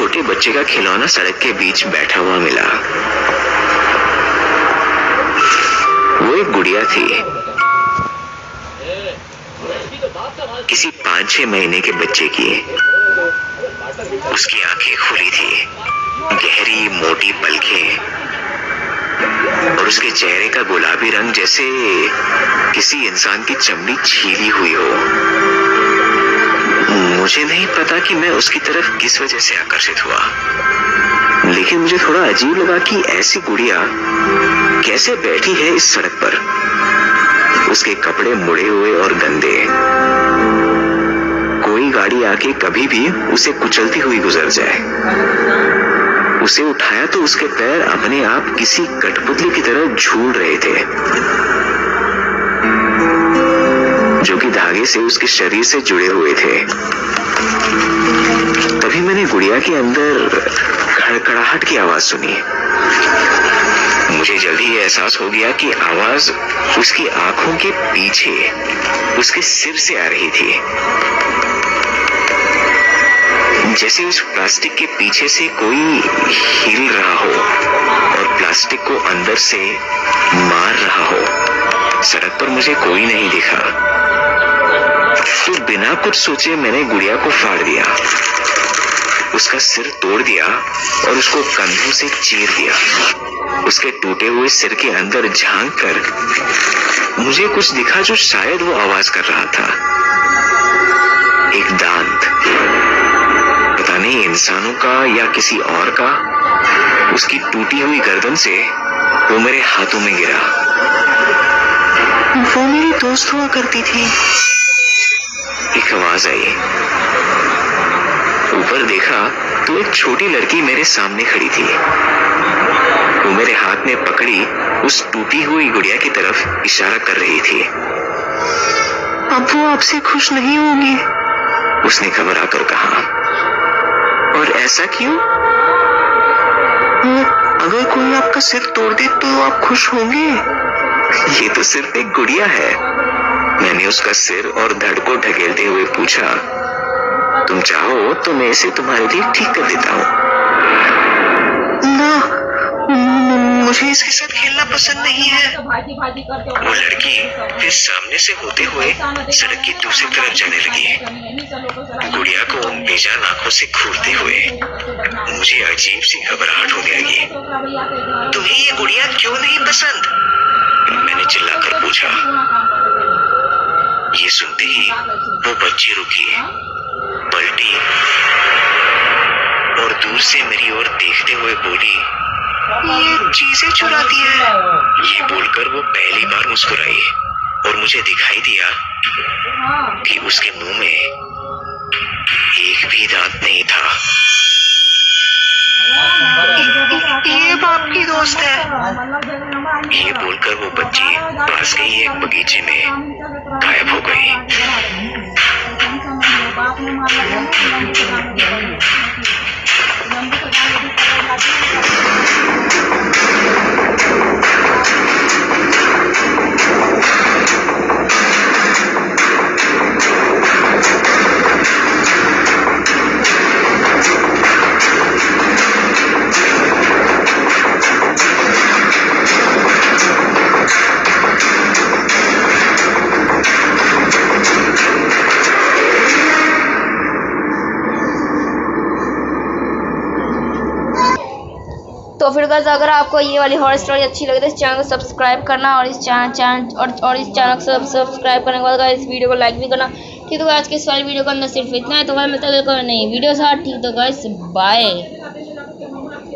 छोटे बच्चे का खिलौना सड़क के बीच बैठा हुआ मिला। वो एक गुड़िया थी, किसी 5-6 महीने के बच्चे की। उसकी आंखें खुली थी, गहरी मोटी पलकें, और उसके चेहरे का गुलाबी रंग जैसे किसी इंसान की चमड़ी छीली हुई हो। मुझे नहीं पता कि मैं उसकी तरफ किस वजह से आकर्षित हुआ, लेकिन मुझे थोड़ा अजीब लगा कि ऐसी गुड़िया कैसे बैठी है इस सड़क पर। उसके कपड़े मुड़े हुए और गंदे। कोई गाड़ी आके कभी भी उसे कुचलती हुई गुजर जाए। उसे उठाया तो उसके पैर अपने आप किसी कठपुतली की तरह झूल रहे थे, जो कि धागे से उसके शरीर से जुड़े हुए थे। तभी मैंने गुड़िया के अंदर खड़खड़ाहट की आवाज सुनी। मुझे जल्दी ये एहसास हो गया कि आवाज उसकी आंखों के पीछे उसके सिर से आ रही थी, जैसे उस प्लास्टिक के पीछे से कोई हिल रहा हो और प्लास्टिक को अंदर से मार रहा हो। सड़क पर मुझे कोई नहीं दिखा, तो बिना कुछ सोचे मैंने गुड़िया को फाड़ दिया, उसका सिर तोड़ दिया और उसको कंधों से चीर दिया। उसके टूटे हुए सिर के अंदर झांक कर मुझे कुछ दिखा जो शायद वो आवाज कर रहा था। एक दांत, पता नहीं इंसानों का या किसी और का, उसकी टूटी हुई गर्दन से वो मेरे हाथों में गिरा। वो मेरी दोस्त हुआ करती थी। एक आवाज आई। ऊपर देखा तो एक छोटी लड़की मेरे सामने खड़ी थी। वो मेरे हाथ में पकड़ी उस टूटी हुई गुड़िया की तरफ इशारा कर रही थी। अब वो आपसे खुश नहीं होंगी, उसने घबरा कर कहा। और ऐसा क्यों? अगर कोई आपका सिर तोड़ दे तो आप खुश होंगे? ये तो सिर्फ एक गुड़िया है। मैंने उसका सिर और धड़ को ढकेलते हुए पूछा, तुम चाहो तो मैं इसे तुम्हारे लिए ठीक कर देता हूँ। ना, मुझे इसके साथ खेलना पसंद नहीं है। वो लड़की फिर सामने से होते हुए सड़क की दूसरी तरफ जाने लगी, गुड़िया को उन बेजान आंखों से घूरते हुए। मुझे अजीब सी घबराहट होने लगी। तुम्हें ये गुड़िया क्यों नहीं पसंद? मैंने चिल्लाकर पूछा। ये सुनते ही वो बच्ची रुकी, पलटी और दूर से मेरी ओर देखते हुए बोली, ये चीजें चुराती है। ये बोलकर वो पहली बार मुस्कुराई और मुझे दिखाई दिया कि उसके मुंह में एक भी दांत नहीं था। ये बाप की दोस्त है। ये बोलकर वो बच्ची पास के ही एक बगीचे में गायब हो गई। तो फिर गाइस, अगर आपको ये वाली हॉरर स्टोरी अच्छी लगे तो इस चैनल को सब्सक्राइब करना और इस चैनल को सब्सक्राइब करने के बाद गाइस इस वीडियो को लाइक भी करना। ठीक है, तो आज के इस वाली वीडियो के अंदर सिर्फ इतना है। तो गाइस मिलते हैं नई वीडियो के साथ। ठीक, तो गाइस बाय।